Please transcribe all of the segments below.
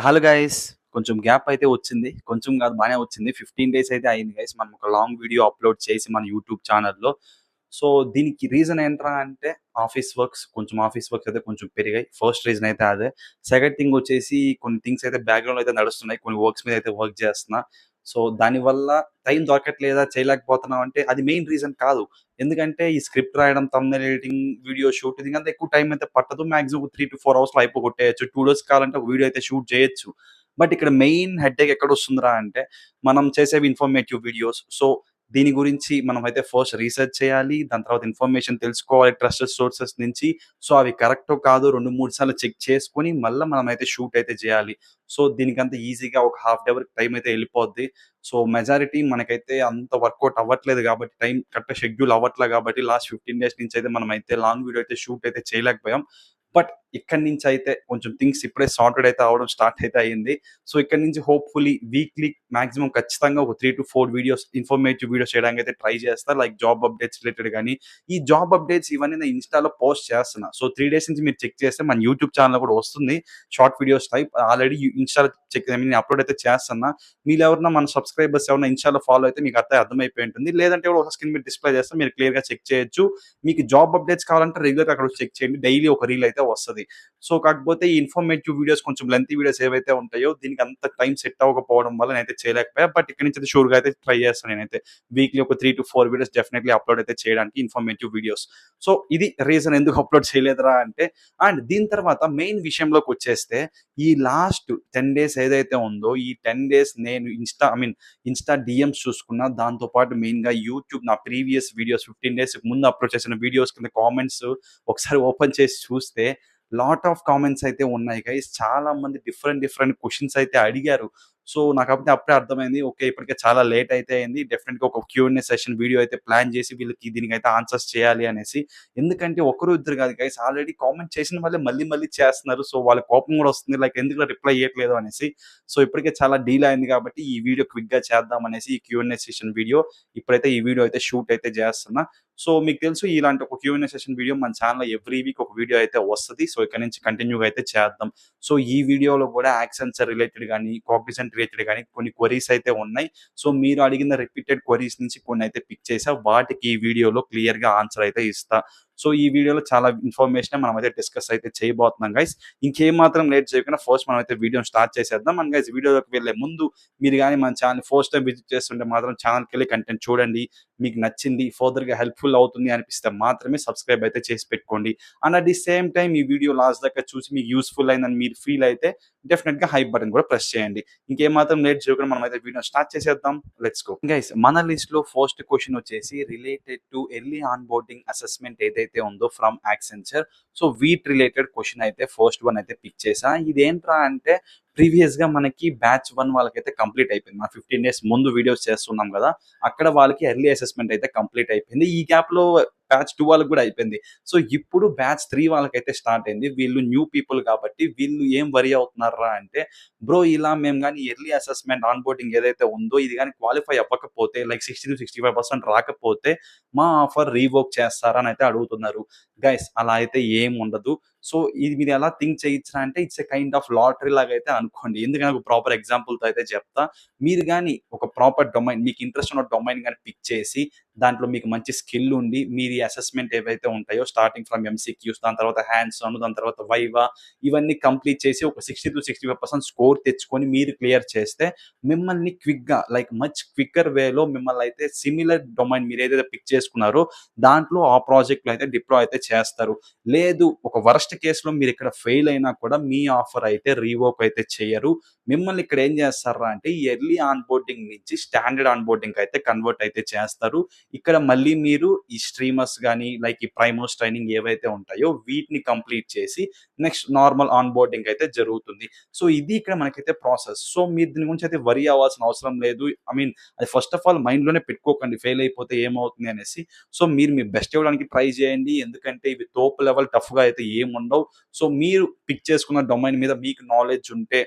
Hello guys. కొంచెం gap అయితే వచ్చింది. కొంచెం కాదు బానే వచ్చింది. 15 డేస్ అయితే అయింది గైస్. మనం ఒక లాంగ్ వీడియో అప్‌లోడ్ చేసి మన యూట్యూబ్ ఛానెల్‌లో. సో, దీనికి రీజన్ ఏంట్రా అంటే ఆఫీస్ వర్క్స్ అయితే కొంచెం పెరిగాయి. ఫస్ట్ రీజన్ అయితే అదే. సెకండ్ థింగ్ వచ్చేసి కొన్ని థింగ్స్ అయితే బ్యాక్‌గ్రౌండ్‌లో అయితే నడుస్తున్నాయి. కొన్ని వర్క్స్ మీద అయితే వర్క్ చేస్తున్నా. సో, దానివల్ల టైం దొరకట్లేదా, చేయలేకపోతున్నాం అంటే అది మెయిన్ రీజన్ కాదు. ఎందుకంటే ఈ స్క్రిప్ట్ రాయడం, థంబ్‌నెయిల్ ఎడిటింగ్, వీడియో షూట్ ఇదంతా ఎక్కువ టైం అయితే పట్టదు. మాక్సిమం 3-4 అవర్స్‌లో అయిపోగొట్టేయొచ్చు. 2 డేస్ కావాలంటే ఒక వీడియో అయితే షూట్ చేయొచ్చు. బట్ ఇక్కడ మెయిన్ హెడ్‌ఏక్ ఎక్కడొస్తుందిరా అంటే మనం చేసేవి ఇన్ఫర్మేటివ్ వీడియోస్. సో, దీని గురించి మనమైతే ఫస్ట్ రీసెర్చ్ చేయాలి. దాని తర్వాత ఇన్ఫర్మేషన్ తెలుసుకోవాలి ట్రస్టెడ్ సోర్సెస్ నుంచి. సో, అవి కరెక్టో కాదో 2, 3 సార్లు చెక్ చేసుకొని మళ్ళా మనమైతే షూట్ అయితే చేయాలి. సో, దీనికంతా ఈజీగా ఒక హాఫ్ డే వరకు టైం అయితే ఎళ్ళిపోద్ది. సో, మెజారిటీ మనకైతే అంత వర్కౌట్ అవ్వట్లేదు గాబట్టి, టైం కరెక్ట్‌గా షెడ్యూల్ అవ్వట్లే గాబట్టి లాస్ట్ 15 డేస్ నుంచయితే మనమైతే లాంగ్ వీడియో అయితే షూట్ అయితే చేయలేకపోయాం. బట్ ఇక్కడి నుంచయితే కొంచెం థింగ్స్ ఇప్పుడే సార్టెడ్ అయితే అవ్వడం స్టార్ట్ అయితే అయింది. సో, ఇక్కడి నుంచి హోప్‌ఫుల్లీ వీక్లీ మాక్సిమం ఖచ్చితంగా ఒక 3-4 వీడియోస్ ఇన్ఫర్మేటివ్ వీడియోస్ చేయడానికైతే ట్రై చేస్తా. లైక్ జాబ్ అప్డేట్స్ రిలేటెడ్ గాని, ఈ జాబ్ అప్డేట్స్ ఇవన్నీ నేను ఇన్‌స్టాలో పోస్ట్ చేస్తున్నా. సో, 3 డేస్ నుంచి మీరు చెక్ చేస్తే మన యూట్యూబ్ ఛానెల్‌లో కూడా వస్తుంది. షార్ట్ వీడియోస్ టైప్ ఆల్రెడీ ఇన్‌స్టాలో నేను అప్‌లోడ్ అయితే చేస్తున్నా. మీరెవరన్నా మన సబ్‌స్క్రైబర్స్ ఎవరైనా ఇన్‌స్టాలో ఫాలో అయితే మీకు అర్థమైపోయి ఉంటుంది. లేదంటే కూడా ఒక స్క్రీన్ మీద డిస్‌ప్లే చేస్తా. మీరు క్లియర్‌గా చెక్ చేయొచ్చు. మీకు జాబ్ అప్డేట్స్ కావాలంటే రెగ్యులర్‌గా అక్కడ వచ్చి చెక్ చేయండి. డైలీ ఒక రీల్ అయితే వస్తది. సో, కాకపోతే ఈ ఇన్ఫర్మేటివ్ వీడియోస్ కొంచెం లెంతీ వీడియోస్ ఏవైతే ఉంటాయో దీనికి అంత టైం సెట్ అవ్వకపోవడం వల్ల నేనైతే చేయలేకపోయా. బట్ ఇక్కడి నుంచి అయితే షూర్‌గా అయితే ట్రై చేస్తాను నేనైతే. వీక్లీ ఒక 3-4 వీడియోస్ డెఫినైట్‌లీ అప్‌లోడ్ అయితే చేయడానికి ఇన్ఫర్మేటివ్ వీడియోస్. సో, ఇది రీజన్ ఎందుకు అప్‌లోడ్ చేయలేదురా అంటే అండ్ దీని తర్వాత మెయిన్ విషయంలోకొచ్చేస్తే ఈ లాస్ట్ 10 డేస్ ఏదైతే ఉందో ఈ 10 డేస్ నేను ఇన్‌స్టా డీఎమ్స్ చూసుకున్నా. దాంతో పాటు మెయిన్‌గా యూట్యూబ్ నా ప్రీవియస్ వీడియోస్ 15 డేస్‌కి ముందు అప్‌లోడ్ చేసిన వీడియోస్ కింద కామెంట్స్ ఒకసారి ఓపెన్ చేసి చూస్తే లాట్ ఆఫ్ కామెంట్స్ అయితే ఉన్నాయి గైస్. చాలా మంది డిఫరెంట్ క్వెషన్స్ అయితే అడిగారు. సో, నాకప్పుడే అప్పుడే అర్థమైంది. ఓకే. ఇప్పటికే చాలా లేట్ అయితే అయింది. డెఫినిట్‌గా ఒక క్యూఎంఏ సెషన్ వీడియో అయితే ప్లాన్ చేసి వీళ్ళకి దీనికైతే ఆన్సర్స్ చేయాలి అనేసి. ఎందుకంటే ఒకరు ఇద్దరు కాదు గైస్. ఆల్రెడీ కామెంట్ చేసిన వాళ్ళే మళ్ళీ చేస్తున్నారు. సో, వాళ్ళకి కోపం కూడా వస్తుంది. లైక్ ఎందుకురా రిప్లై ఇయ్యట్లేదు అనేసి. సో, ఇప్పటికే చాలా డీలే అయింది కాబట్టి ఈ వీడియో క్విక్‌గా చేద్దాం అనేసి ఈ క్యూఎంఏ సెషన్ వీడియో ఇప్పుడైతే ఈ వీడియో అయితే షూట్ అయితే చేస్తున్నా. సో, మీకు తెలుసు ఇలాంటి ఒక క్యూఎంఏ సెషన్ వీడియో మన ఛానెల్‌లో ఎవ్రీ వీక్ ఒక వీడియో అయితే వస్తది. సో, ఇక్కడి నుంచి కంటిన్యూ‌గా అయితే చేద్దాం. సో, ఈ వీడియోలో కూడా యాక్సెంచర్ రిలేటెడ్ గాని, కాగ్నిజెంట్ రిలేటెడ్ గాని కొన్ని క్వెరీస్ అయితే ఉన్నాయి. సో, మీరు అడిగిన రిపీటెడ్ క్వెరీస్ నుంచి కొన్నైతే పిక్ చేసా. వాటికి ఈ వీడియోలో క్లియర్‌గా ఆన్సర్ అయితే ఇస్తా. సో, ఈ వీడియోలో చాలా ఇన్ఫర్మేషనే మనమైతే డిస్కస్ అయితే చేయబోతున్నాం గైస్. ఇంకేమాత్రం లేట్ చేయకుండా ఫస్ట్ మనమైతే వీడియోని స్టార్ట్ చేసేద్దాం. అండ్ గైస్ వీడియోలోకి వెళ్ళే ముందు మీరు గాని మన ఛానెల్‌ని ఫస్ట్ టైమ్ విజిట్ చేస్తుంటే మాత్రం ఛానెల్‌కెళ్ళి కంటెంట్ చూడండి. మీకు నచ్చింది, ఫర్దర్‌గా హెల్ప్‌ఫుల్ అవుతుంది అనిపిస్తే మాత్రమే సబ్స్క్రైబ్ అయితే చేసి పెట్టుకోండి. And at the same time ఈ వీడియో లాస్ట్ దాకా చూసి మీకు యూజ్‌ఫుల్ అయిందని మీరు ఫీల్ అయితే డెఫినిట్‌గా హైప్ బటన్ కూడా ప్రెస్ చేయండి. ఇంకేమాత్రం లేట్ చేయకుండా మనమైతే వీడియోని స్టార్ట్ చేసేద్దాం. Let's go. గైస్ మన లిస్ట్‌లో ఫస్ట్ క్వెషన్ వచ్చేసి related to early on boarding assessment ఏదైతే ఉందో from Accenture. So, wheat related question అయితే ఫస్ట్ వన్ అయితే పిక్ చేశా. ఇదేంట్రా అంటే ప్రీవియస్‌గా మనకి బ్యాచ్ 1 వాళ్ళకైతే కంప్లీట్ అయిపోయింది. మనం 15 డేస్ ముందు వీడియోస్ చేస్తున్నాం గదా! అక్కడ వాళ్ళకి ఎర్లీ అసెస్మెంట్ అయితే కంప్లీట్ అయిపోయింది. ఈ గ్యాప్‌లో బ్యాచ్ 2 వాళ్ళకి గూడా అయిపోయింది. సో, ఇప్పుడు బ్యాచ్ 3 వాళ్ళకైతే స్టార్ట్ అయింది. వీళ్ళు న్యూ పీపుల్ కాబట్టి వీళ్ళు ఏం వరీ అవుతున్నార్రా అంటే, బ్రో ఇలా మేము గాని ఎర్లీ అసెస్మెంట్ ఆన్ బోర్డింగ్ ఏదైతే ఉందో ఇది గాని క్వాలిఫై అవ్వకపోతే లైక్ 60-65% రాకపోతే మా ఆఫర్ రీవోక్ చేస్తారా అని అయితే అడుగుతున్నారు. గైస్ అలా అయితే ఏం ఉండదు. సో, ఇది మీరు ఎలా థింక్ చేయొచ్చురా అంటే it's a kind of lottery లాగా అయితే అనుకోండి. ఎందుకంటే ఒక ప్రాపర్ ఎగ్జాంపుల్‌తో అయితే చెప్తా. మీరు గాని ఒక ప్రాపర్ డొమైన్ మీకు ఇంట్రెస్ట్ ఉన్న డొమైన్ గాని పిక్ చేసి దాంట్లో మీకు మంచి స్కిల్ ఉండి మీరు ఈ అసెస్మెంట్ ఏవైతే ఉంటాయో స్టార్టింగ్ ఫ్రమ్ ఎంసీక్యూస్ దాని తర్వాత హ్యాండ్స్ ఆన్ దాని తర్వాత వైవా ఇవన్నీ కంప్లీట్ చేసి ఒక 60-65% స్కోర్ తెచ్చుకొని మీరు క్లియర్ చేస్తే మిమ్మల్ని క్విక్‌గా లైక్ మచ్ క్విక్కర్ వేలో మిమ్మల్ని అయితే సిమిలర్ డొమైన్ మీరు ఏదైతే పిక్ చేసుకున్నారో దాంట్లో ఆ ప్రాజెక్ట్‌లో అయితే డిప్లాయ్ అయితే చేస్తారు. లేదు ఒక వరస్ట్ కేస్‌లో మీరిక్కడ ఫెయిల్ అయినా కూడా మీ ఆఫర్ అయితే రీవోక్ అయితే చెయ్యరు. మిమ్మల్ని ఇక్కడ ఏం చేస్తార్రా అంటే ఈ ఎర్లీ ఆన్ బోర్డింగ్ నుంచి స్టాండర్డ్ ఆన్ బోర్డింగ్‌కి అయితే కన్వర్ట్ అయితే చేస్తారు. ఇక్కడ మళ్ళీ మీరు ఈ స్ట్రీమర్స్ గాని, లైక్ ఈ ప్రైమోస్ ట్రైనింగ్ ఏవైతే ఉంటాయో వీటిని కంప్లీట్ చేసి నెక్స్ట్ నార్మల్ ఆన్ బోర్డింగ్ అయితే జరుగుతుంది. సో, ఇది ఇక్కడ మనకైతే ప్రాసెస్. సో, మీరు దీని గురించి అయితే వరీ అవ్వాల్సిన అవసరం లేదు. అది ఫస్ట్ ఆఫ్ ఆల్ మైండ్‌లోనే పెట్టుకోకండి ఫెయిల్ అయిపోతే ఏమవుతుంది అనేసి. సో, మీరు మీ బెస్ట్ ఇవ్వడానికి ట్రై చేయండి. ఎందుకంటే ఇవి తోపు లెవెల్ టఫ్‌గా అయితే ఏముండవు. సో, మీరు పిక్ చేసుకున్న డొమైన్ మీద మీకు నాలెడ్జ్ ఉంటే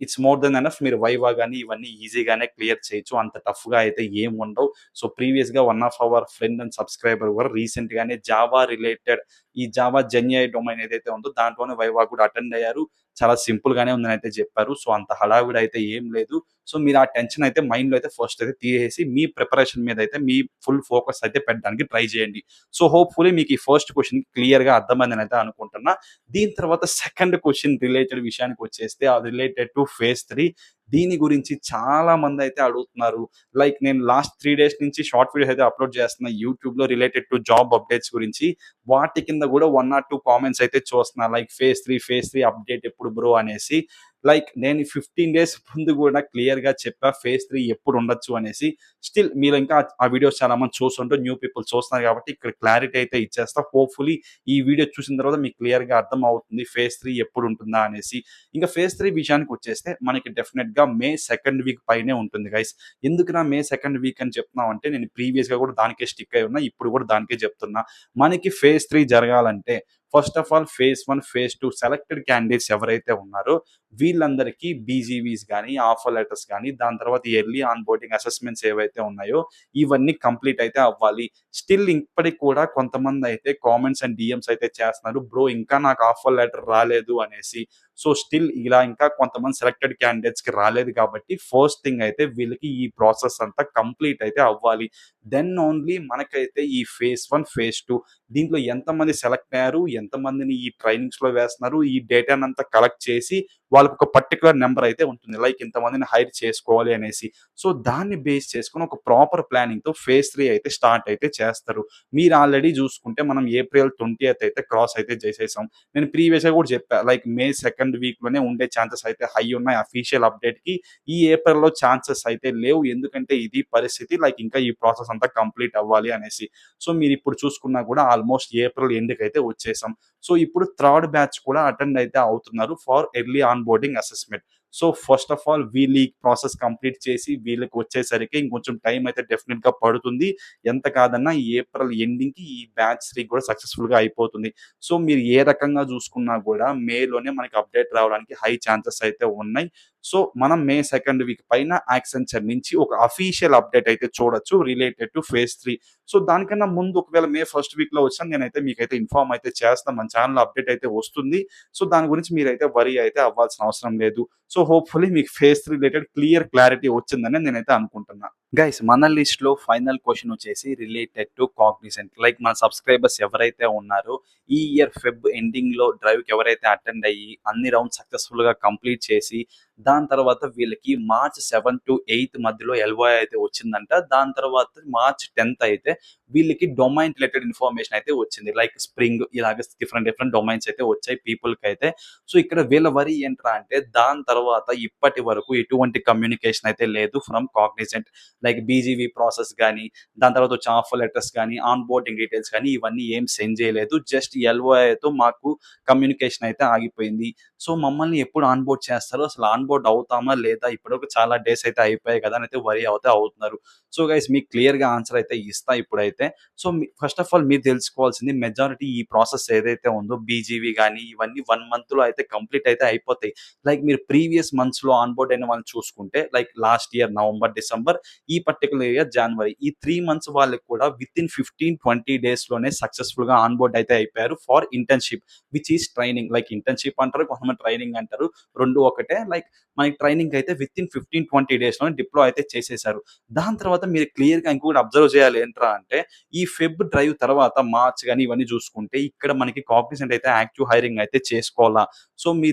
ఇట్స్ మోర్ దెన్ ఎనఫ్. మీరు వైవా గాని ఇవన్నీ ఈజీగానే క్లియర్ చేయొచ్చు. అంత టఫ్‌గా అయితే ఏముండవు. సో, ప్రీవియస్‌గా one of our friend and subscriber కూడా రీసెంట్‌గానే జావా రిలేటెడ్ ఈ జావా జెన్ఏఐ డొమైన్ ఏదైతే ఉందో దాంట్లోనే వైవా కూడా అటెండ్ అయ్యారు. చాలా సింపుల్‌గానే ఉందని అయితే చెప్పారు. సో, అంత హడావిడి అయితే ఏం లేదు. సో, మీరు ఆ టెన్షన్ అయితే మైండ్‌లో అయితే ఫస్ట్ అయితే తీసేసి మీ ప్రిపరేషన్ మీద అయితే మీ ఫుల్ ఫోకస్ అయితే పెట్టడానికి ట్రై చేయండి. సో, హోప్‌ఫుల్లీ మీకు ఈ ఫస్ట్ క్వెషన్ క్లియర్‌గా అర్థమైందని అయితే అనుకుంటున్నా. దీని తర్వాత సెకండ్ క్వెషన్ రిలేటెడ్ విషయానికొచ్చేస్తే అది రిలేటెడ్ టు ఫేజ్ 3. దీని గురించి చాలా మందైతే అడుగుతున్నారు. లైక్ నేను లాస్ట్ 3 డేస్ నుంచి షార్ట్ వీడియోస్ అయితే అప్‌లోడ్ చేస్తున్నా యూట్యూబ్‌లో రిలేటెడ్ టు జాబ్ అప్డేట్స్ గురించి. వాటి కింద గూడా 1 ఆర్ 2 కామెంట్స్ అయితే చూస్తున్నా. లైక్ ఫేజ్ 3 అప్డేట్ ఎప్పుడు బ్రో అనేసి. లైక్ నేను 15 డేస్ ముందు గూడా క్లియర్‌గా చెప్పా ఫేజ్ 3 ఎప్పుడు ఉండొచ్చు అనేసి. స్టిల్ మీరు ఇంకా ఆ వీడియోస్ చాలా మంది చూస్తుంటారు. న్యూ పీపుల్ చూస్తున్నారు కాబట్టి ఇక్కడ క్లారిటీ అయితే ఇచ్చేస్తా. హోప్‌ఫుల్లీ ఈ వీడియో చూసిన తర్వాత మీకు క్లియర్‌గా అర్థమవుతుంది ఫేజ్ 3 ఎప్పుడు ఉంటుందా అనేసి. ఇంకా ఫేజ్ 3 విషయానికొచ్చేస్తే మనకి డెఫినిట్‌గా మే సెకండ్ వీక్ పైనే ఉంటుంది గైస్. ఎందుకురా మే సెకండ్ వీక్ అని చెప్తున్నామంటే నేను ప్రీవియస్‌గా కూడా దానికే స్టిక్ అయి ఉన్నా. ఇప్పుడు కూడా దానికే చెప్తున్నా. మనకి ఫేజ్ 3 జరగాలంటే first of all phase 1, phase 2 selected candidates ఎవరైతే ఉన్నారో వీళ్ళందరికీ బీజీవీస్ గాని, ఆఫర్ లెటర్స్ గాని, దాని తర్వాత ఎర్లీ ఆన్ బోర్డింగ్ అసెస్మెంట్స్ ఏవైతే ఉన్నాయో ఇవన్నీ కంప్లీట్ అయితే అవ్వాలి. స్టిల్ ఇప్పటికి కూడా కొంతమందయితే కామెంట్స్ అండ్ డీఎమ్స్ అయితే చేస్తున్నారు. బ్రో ఇంకా నాకు ఆఫర్ లెటర్ రాలేదు అనేసి. సో, స్టిల్ ఇలా ఇంకా కొంతమంది సెలెక్టెడ్ క్యాండిడేట్స్‌కి రాలేదు కాబట్టి ఫస్ట్ థింగ్ అయితే వీళ్ళకి ఈ ప్రాసెస్ అంతా కంప్లీట్ అయితే అవ్వాలి. దెన్ ఓన్లీ మనకైతే ఈ ఫేజ్ 1, ఫేజ్ 2 దీంట్లో ఎంతమంది సెలెక్ట్ అయ్యారు, ఎంతమందిని ఈ ట్రైనింగ్స్‌లో వేస్తున్నారు, ఈ డేటానంతా కలెక్ట్ చేసి వాళ్ళకొక పర్టిక్యులర్ నంబర్ అయితే ఉంటుంది. లైక్ ఇంతమందిని హైర్ చేసుకోవాలి అనేసి. సో, దాన్ని బేస్ చేసుకొని ఒక ప్రాపర్ ప్లానింగ్‌తో ఫేజ్ 3 అయితే స్టార్ట్ అయితే చేస్తారు. మీరు ఆల్రెడీ చూసుకుంటే మనం ఏప్రిల్ 20థ్ అయితే క్రాస్ అయితే చేసేసాం. నేను ప్రీవియస్‌గా కూడా చెప్పా. లైక్ మే సెకండ్ వీక్‌లోనే ఉండే ఛాన్సెస్ అయితే హై ఉన్నాయి అఫీషియల్ అప్డేట్‌కి. ఈ ఏప్రిల్‌లో ఛాన్సెస్ అయితే లేవు. ఎందుకంటే ఇది పరిస్థితి. లైక్ ఇంకా ఈ ప్రాసెస్ అంతా కంప్లీట్ అవ్వాలి అనేసి. సో, మీరిప్పుడు చూసుకున్నా కూడా ఆల్మోస్ట్ ఏప్రిల్ ఎండ్‌కైతే వచ్చేసాం. సో, ఇప్పుడు థర్డ్ బ్యాచ్ కూడా అటెండ్ అయితే అవుతున్నారు for early on boarding assessment. So, first of all వీళ్ళు ఈ ప్రాసెస్ కంప్లీట్ చేసి వీళ్ళకి వచ్చేసరికి ఇంకొంచెం టైం అయితే డెఫినిట్‌గా పడుతుంది. ఎంత కాదన్నా ఈ ఏప్రిల్ ఎండింగ్‌కి ఈ బ్యాచ్ 3 కూడా సక్సెస్‌ఫుల్‌గా అయిపోతుంది. సో, మీరు ఏ రకంగా చూసుకున్నా కూడా మేలోనే మనకి అప్డేట్ రావడానికి హై ఛాన్సెస్ అయితే ఉన్నాయి. సో, మనం మే సెకండ్ వీక్ పైన యాక్సెంచర్ నుంచి ఒక అఫీషియల్ అప్డేట్ అయితే చూడొచ్చు రిలేటెడ్ టు ఫేజ్ 3. సో, దానికన్నా ముందు ఒకవేళ మే ఫస్ట్ వీక్‌లో వచ్చినా నేనైతే మీకైతే ఇన్ఫార్మ్ అయితే చేస్తా. మన ఛానెల్‌లో అప్డేట్ అయితే వస్తుంది. సో, దాని గురించి మీరైతే వరీ అయితే అవ్వాల్సిన అవసరం లేదు. సో, హోప్‌ఫుల్లీ మీకు ఫేజ్ 3 రిలేటెడ్ క్లారిటీ వచ్చిందని నేనైతే అనుకుంటున్నా. గైస్ మన లిస్ట్‌లో ఫైనల్ క్వెషన్ వచ్చేసి రిలేటెడ్ టు కాగ్నిజెంట్. లైక్ మన సబ్‌స్క్రైబర్స్ ఎవరైతే ఉన్నారో ఈ ఇయర్ ఫెబ్ ఎండింగ్‌లో డ్రైవ్‌కి ఎవరైతే అటెండ్ అయ్యి అన్ని రౌండ్స్ సక్సెస్‌ఫుల్‌గా కంప్లీట్ చేసి దాని తర్వాత వీళ్ళకి మార్చ్ 7-8 మధ్యలో ఎల్ఓఐ అయితే వచ్చిందంట. దాని తర్వాత మార్చ్ 10థ్ అయితే వీళ్ళకి డొమైన్ రిలేటెడ్ ఇన్ఫర్మేషన్ అయితే వచ్చింది. లైక్ స్ప్రింగ్ ఇలాగ డిఫరెంట్ డొమైన్స్ అయితే వచ్చాయి పీపుల్‌కైతే. సో, ఇక్కడ వీళ్ళ వరీ ఏంట్రా అంటే దాని తర్వాత ఇప్పటి వరకు ఎటువంటి కమ్యూనికేషన్ అయితే లేదు from Cognizant. Like BGV process గాని, దాని తర్వాత వచ్చే ఆఫర్ లెటర్స్ గాని, ఆన్ బోర్డింగ్ డీటెయిల్స్ గాని ఇవన్నీ ఏం సెండ్ చేయలేదు. జస్ట్ ఎల్ఓఐతో మాకు కమ్యూనికేషన్ అయితే ఆగిపోయింది. సో, మమ్మల్ని ఎప్పుడు ఆన్ బోర్డ్ చేస్తారో అసలు ఆన్ బోర్డ్ అవుతామా లేదా? ఇప్పటివరకు చాలా డేస్ అయితే అయిపోయాయి కదా! అని అయితే వరీ అయితే అవుతున్నారు. సో, గైస్ మీకు క్లియర్‌గా ఆన్సర్ అయితే ఇస్తా ఇప్పుడైతే. సో, ఫస్ట్ ఆఫ్ ఆల్ మీరు తెలుసుకోవాల్సింది మెజారిటీ ఈ ప్రాసెస్ ఏదైతే ఉందో బీజీవీ గాని ఇవన్నీ 1 మంత్‌లో అయితే కంప్లీట్ అయితే అయిపోతాయి. లైక్ మీరు ప్రీవియస్ మంత్స్‌లో ఆన్ బోర్డ్ అయిన వాళ్ళని చూసుకుంటే like last year November, December ఈ పర్టిక్యులర్ ఇయర్ జాన్వరి. ఈ 3 మంత్స్ వాళ్ళకి కూడా వితిన్ 15-20 డేస్‌లోనే సక్సెస్‌ఫుల్‌గా ఆన్ బోర్డ్ అయితే అయిపోయారు for internship which is training. Like internship అంటారు. కొంతమంది ట్రైనింగ్ అంటారు. 2 ఒకటే. లైక్ మనకి ట్రైనింగ్ అయితే వితిన్ 15-20 డేస్‌లోనే డిప్లాయ్ అయితే చేసేసారు. దాని తర్వాత మీరు క్లియర్‌గా ఇంకొకటి అబ్జర్వ్ చేయాలి ఏంట్రా అంటే ఈ ఫెబ్ డ్రైవ్ తర్వాత మార్చ్ గాని ఇవన్నీ చూసుకుంటే ఇక్కడ మనకి కాగ్నిజెంట్ అయితే యాక్టివ్ హైరింగ్ అయితే చేసుకోవాలా. సో, మీ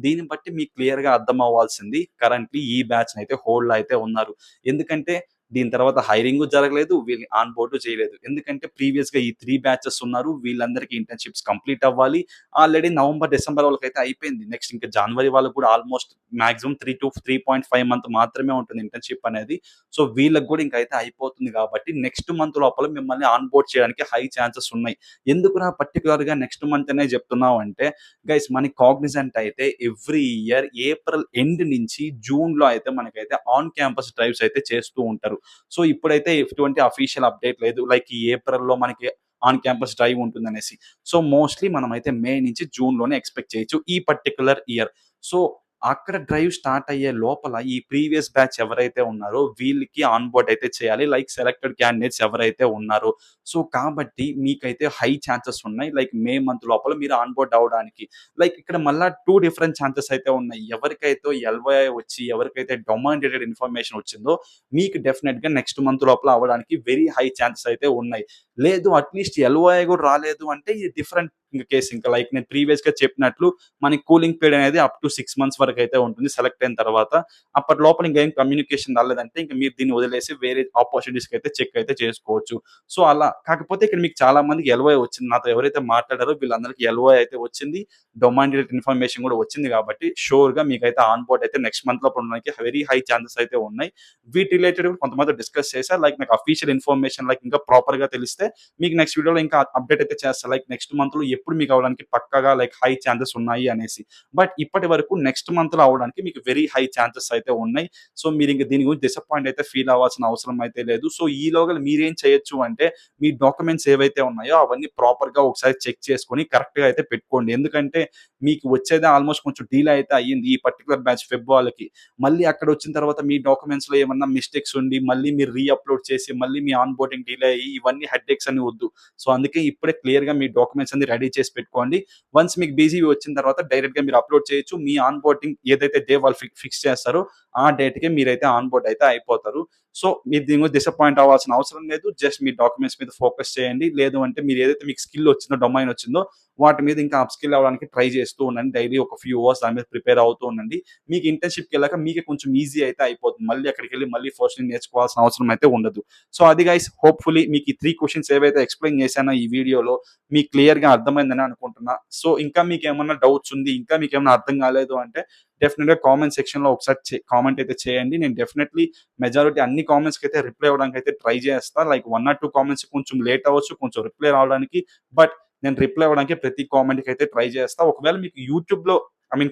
దీన్ని బట్టి మీకు క్లియర్‌గా అర్థం అవ్వాల్సింది కరెంట్‌లీ ఈ బ్యాచ్‌నైతే హోల్డ్‌లో అయితే ఉన్నారు. ఎందుకంటే దీని తర్వాత హైరింగు జరగలేదు. వీళ్ళు ఆన్ బోర్డు చేయలేదు. ఎందుకంటే ప్రీవియస్‌గా ఈ 3 బ్యాచెస్ ఉన్నారు. వీళ్ళందరికీ ఇంటర్న్‌షిప్స్ కంప్లీట్ అవ్వాలి. ఆల్రెడీ నవంబర్, డిసెంబర్ వాళ్ళకైతే అయిపోయింది. నెక్స్ట్ ఇంకా జనవరి వాళ్ళకి కూడా ఆల్మోస్ట్ మాక్సిమం 3-3.5 మంత్ మాత్రమే ఉంటుంది ఇంటర్న్‌షిప్ అనేది. సో, వీళ్ళకి కూడా ఇంక అయితే అయిపోతుంది కాబట్టి నెక్స్ట్ మంత్ లోపల మిమ్మల్ని ఆన్ బోర్డ్ చేయడానికి హై ఛాన్సెస్ ఉన్నాయి. ఎందుకురా పర్టిక్యులర్‌గా నెక్స్ట్ మంత్ అనే చెప్తున్నావు అంటే గైస్ మనకి కాగ్నిజెంట్ అయితే ఎవ్రీ ఇయర్ ఏప్రిల్ ఎండ్ నుంచి జూన్‌లో అయితే మనకైతే ఆన్ క్యాంపస్ డ్రైవ్స్ అయితే చేస్తూ ఉంటారు. సో, ఇప్పుడైతే ఎటువంటి అఫీషియల్ అప్డేట్ లేదు. లైక్ ఈ ఏప్రిల్‌లో మనకి ఆన్ క్యాంపస్ డ్రైవ్ ఉంటుందనేసి. సో, మోస్ట్‌లీ మనమైతే మే నుంచి జూన్‌లోనే ఎక్స్‌పెక్ట్ చేయొచ్చు ఈ పర్టిక్యులర్ ఇయర్. సో, అక్కడ డ్రైవ్ స్టార్ట్ అయ్యే లోపల ఈ ప్రీవియస్ బ్యాచ్ ఎవరైతే ఉన్నారో వీళ్ళకి ఆన్ బోర్డ్ అయితే చేయాలి. లైక్ సెలెక్టెడ్ క్యాండిడేట్స్ ఎవరైతే ఉన్నారో. సో, కాబట్టి మీకైతే హై ఛాన్సెస్ ఉన్నాయి. లైక్ మే మంత్ లోపల మీరు ఆన్ బోర్డ్ అవ్వడానికి. లైక్ ఇక్కడ మళ్ళా 2 డిఫరెంట్ ఛాన్సెస్ అయితే ఉన్నాయి. ఎవరికైతే ఎల్‌ఓఐ వచ్చి, ఎవరికైతే డొమైన్ రిలేటెడ్ ఇన్ఫర్మేషన్ వచ్చిందో మీకు డెఫినిట్‌గా నెక్స్ట్ మంత్ లోపల అవ్వడానికి వెరీ హై ఛాన్సెస్ అయితే ఉన్నాయి. లేదు అట్‌లీస్ట్ ఎల్‌ఓఐ కూడా రాలేదు అంటే ఇది డిఫరెంట్ కేస్. ఇంకా లైక్ నేను ప్రీవియస్‌గా చెప్పినట్లు మనకి కూలింగ్ పీరియడ్ అనేది అప్ టు 6 మంత్స్ వరకైతే ఉంటుంది సెలెక్ట్ అయిన తర్వాత. అప్పటి లోపల ఇంకేం కమ్యూనికేషన్ రాలేదంటే ఇంక మీరు దీన్ని వదిలేసి వేరే ఆపర్చునిటీస్‌కి అయితే చెక్ అయితే చేసుకోవచ్చు. సో, అలా. కాకపోతే ఇక్కడ మీకు చాలా మందికి ఎల్‌ఓఐ వచ్చింది. నాతో ఎవరైతే మాట్లాడారో వీళ్ళందరికీ ఎల్‌ఓఐ అయితే వచ్చింది. డొమైన్ రిలేటెడ్ ఇన్ఫర్మేషన్ కూడా వచ్చింది కాబట్టి షూర్‌గా మీకైతే ఆన్ బోర్డ్ అయితే నెక్స్ట్ మంత్ లోపల ఉండడానికి వెరీ హై ఛాన్సెస్ అయితే ఉన్నాయి. వీటి రిలేటెడ్ కొంతమందితో డిస్కస్ చేశా. లైక్ నాకు అఫీషియల్ ఇన్ఫర్మేషన్ లైక్ ఇంకా ప్రాపర్‌గా తెలిస్తే మీకు నెక్స్ట్ వీడియోలో ఇంకా అప్డేట్ అయితే చేస్తా. లైక్ నెక్స్ట్ మంత్‌లో ఎప్పుడు మీకు అవ్వడానికి పక్కాగా లైక్ హై ఛాన్సెస్ ఉన్నాయి అనేసి. బట్ ఇప్పటి వరకు నెక్స్ట్ మంత్‌లో అవ్వడానికి మీకు వెరీ హై ఛాన్సెస్ అయితే ఉన్నాయి. సో, మీరింక దీని గురించి డిసప్పాయింట్ అయితే ఫీల్ అవ్వాల్సిన అవసరం అయితే లేదు. సో, ఈలోగా మీరేం చేయొచ్చు అంటే మీ డాక్యుమెంట్స్ ఏవైతే ఉన్నాయో అవన్నీ ప్రాపర్‌గా ఒకసారి చెక్ చేసుకొని కరెక్ట్‌గా అయితే పెట్టుకోండి. ఎందుకంటే మీకు వచ్చేదే ఆల్‌మోస్ట్ కొంచెం డిలే అయితే అయ్యింది. ఈ పర్టిక్యులర్ బ్యాచ్ ఫెబ్ వాళ్ళకి. మళ్ళీ అక్కడొచ్చిన తర్వాత మీ డాక్యుమెంట్స్‌లో ఏమన్నా మిస్టేక్స్ ఉండి మళ్ళీ మీరు అప్‌లోడ్ చేసి మళ్ళీ మీ ఆన్ బోర్డింగ్ డిలే అయ్యి ఇవన్నీ హెడ్‌ఏక్స్ అన్ని వద్దు. సో, అందుకే ఇప్పుడే క్లియర్‌గా మీ డాక్యుమెంట్స్ అన్ని రెడీ చేసి పెట్టుకోండి. వన్స్ మీకు బీజీవీ వచ్చిన తర్వాత డైరెక్ట్‌గా మీరు అప్‌లోడ్ చేయొచ్చు. మీ ఆన్ బోర్డింగ్ ఏదైతే డే వాళ్ళు ఫిక్స్ చేస్తారో ఆ డేట్‌కే మీరైతే ఆన్ బోర్డ్ అయితే అయిపోతారు. సో, మీరు దీని గురించి డిసప్పాయింట్ అవ్వాల్సిన అవసరం లేదు. జస్ట్ మీ డాక్యుమెంట్స్ మీద ఫోకస్ చేయండి. లేదు అంటే మీరు ఏదైతే మీకు స్కిల్ వచ్చిందో, డొమైన్ వచ్చిందో వాటి మీద ఇంకా అప్ స్కిల్ అవ్వడానికి ట్రై చేస్తూ ఉండండి. డైలీ ఒక ఫ్యూ అవర్స్ దాని మీద ప్రిపేర్ అవుతూ ఉండండి. మీకు ఇంటర్న్‌షిప్‌కెళ్ళాక మీకే కొంచెం ఈజీ అయితే అయిపోతుంది. మళ్ళీ అక్కడికెళ్ళి మళ్ళీ ఫస్ట్ నుంచి నేర్చుకోవాల్సిన అవసరం అయితే ఉండదు. సో, అది గైస్ హోప్‌ఫుల్లీ మీకు ఈ 3 క్వెషన్స్ ఏవైతే ఎక్స్‌ప్లెయిన్ చేశానో ఈ వీడియోలో మీకు క్లియర్‌గా అర్థమైందని అనుకుంటున్నా. సో, ఇంకా మీకేమన్నా డౌట్స్ ఉంది, ఇంకా మీకేమన్నా అర్థం కాలేదు అంటే డెఫినిట్‌గా కామెంట్ సెక్షన్‌లో ఒకసారి కామెంట్ అయితే చేయండి. నేను డెఫినెట్‌లీ మెజారిటీ అన్ని కామెంట్స్‌కి అయితే రిప్లై ఇవ్వడానికి అయితే ట్రై చేస్తా. లైక్ 1 ఆర్ 2 కామెంట్స్ కొంచెం లేట్ అవ్వచ్చు, కొంచెం రిప్లై రావడానికి. బట్ నేను రిప్లై ఇవ్వడానికి ప్రతి కామెంట్‌కి అయితే ట్రై చేస్తా. ఒకవేళ మీకు యూట్యూబ్‌లో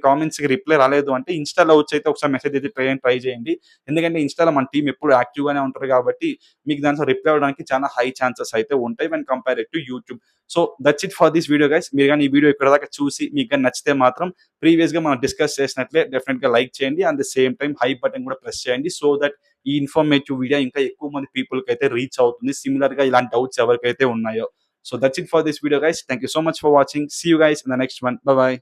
కామెంట్స్‌కి రిప్లై రాలేదు అంటే ఇన్‌స్టాలో వచ్చి ఒకసారి మెసేజ్ అయితే ట్రై చేయండి. ఎందుకంటే ఇన్‌స్టాలో మన టీమ్ ఎప్పుడు యాక్టివ్‌గానే ఉంటారు కాబట్టి మీకు దాంట్లో రిప్లై ఇవ్వడానికి చాలా హై ఛాన్సెస్ అయితే ఉంటాయి when compared to YouTube. So, that's it for this video guys. మీరు గాని ఈ వీడియో ఇక్కడి దాకా చూసి మీకు గాని నచ్చితే మాత్రం ప్రీవియస్‌గా మనం డిస్కస్ చేసినట్లే డెఫినిట్‌గా లైక్ చేయండి. At the same time high button కూడా ప్రెస్ చేయండి. సో దట్ ఈ ఇన్ఫర్మేటివ్ వీడియో ఇంకా ఎక్కువ మంది పీపుల్‌కైతే రీచ్ అవుతుంది. సిమిలర్‌గా ఇలాంటి డౌట్స్ ఎవరికైతే ఉన్నాయో. So, that's it for this video guys. Thank you so much for watching. See you guys in the next one. Bye by.